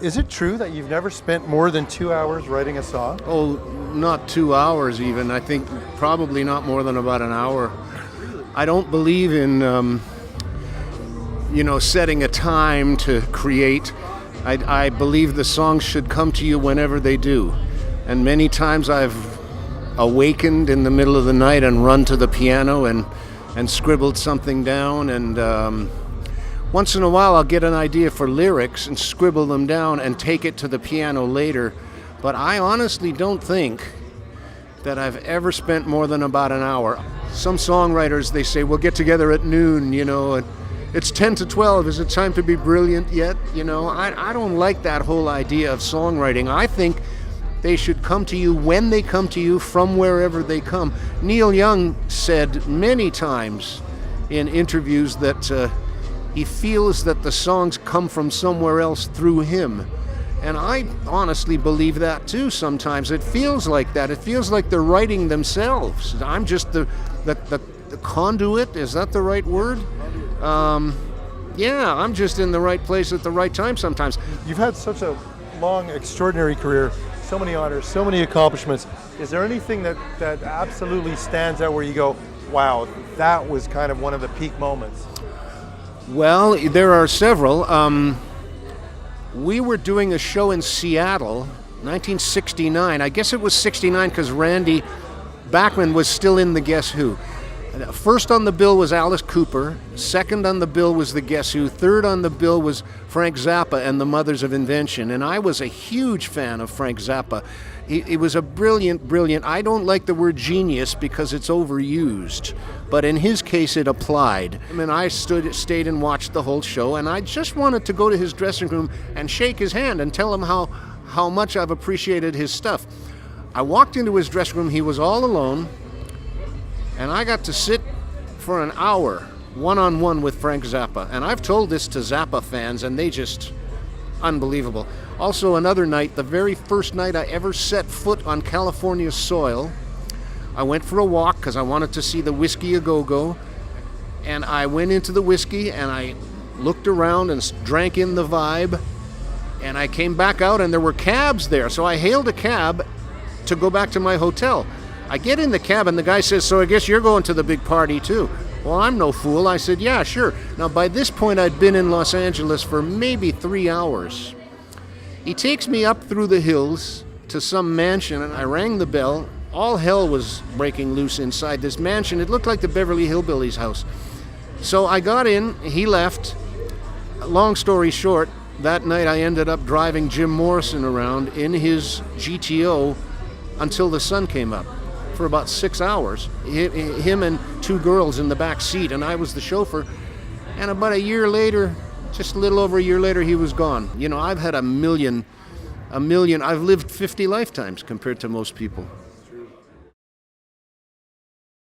Is it true that you've never spent more than 2 hours writing a song? Oh, not 2 hours even. I think probably not more than about an hour. I don't believe in, setting a time to create. I believe the songs should come to you whenever they do. And many times I've awakened in the middle of the night and run to the piano and scribbled something down. And once in a while I'll get an idea for lyrics and scribble them down and take it to the piano later. But I honestly don't think that I've ever spent more than about an hour. Some songwriters, they say, we'll get together at noon, and it's 10 to 12. Is it time to be brilliant yet? I don't like that whole idea of songwriting. I think they should come to you when they come to you from wherever they come. Neil Young said many times in interviews that he feels that the songs come from somewhere else through him. And I honestly believe that too sometimes. It feels like that. It feels like they're writing themselves. I'm just the conduit. Is that the right word? Yeah, I'm just in the right place at the right time sometimes. You've had such a long, extraordinary career, so many honors, so many accomplishments. Is there anything that absolutely stands out where you go, wow, that was kind of one of the peak moments? Well, there are several. We were doing a show in Seattle, 1969. I guess it was 69 because Randy Bachman was still in the Guess Who. First on the bill was Alice Cooper. Second on the bill was the Guess Who. Third on the bill was Frank Zappa and the Mothers of Invention. And I was a huge fan of Frank Zappa. He was a brilliant, I don't like the word genius because it's overused, but in his case it applied. I mean, I stayed and watched the whole show, and I just wanted to go to his dressing room and shake his hand and tell him how much I've appreciated his stuff. I walked into his dressing room, he was all alone, and I got to sit for an hour one-on-one with Frank Zappa. And I've told this to Zappa fans, and they just, unbelievable. Also another night, the very first night I ever set foot on California soil, I went for a walk because I wanted to see the Whiskey A Go-Go, and I went into the whiskey and I looked around and drank in the vibe, and I came back out and there were cabs there, so I hailed a cab to go back to my hotel. I get in the cab and the guy says, so I guess you're going to the big party too. Well, I'm no fool. I said, yeah, sure. Now, by this point, I'd been in Los Angeles for maybe 3 hours. He takes me up through the hills to some mansion, and I rang the bell. All hell was breaking loose inside this mansion. It looked like the Beverly Hillbillies house. So I got in, he left. Long story short, that night I ended up driving Jim Morrison around in his GTO until the sun came up. For about 6 hours, him and 2 girls in the back seat, and I was the chauffeur. And about a year later, just a little over a year later, he was gone. I've had a million, I've lived 50 lifetimes compared to most people.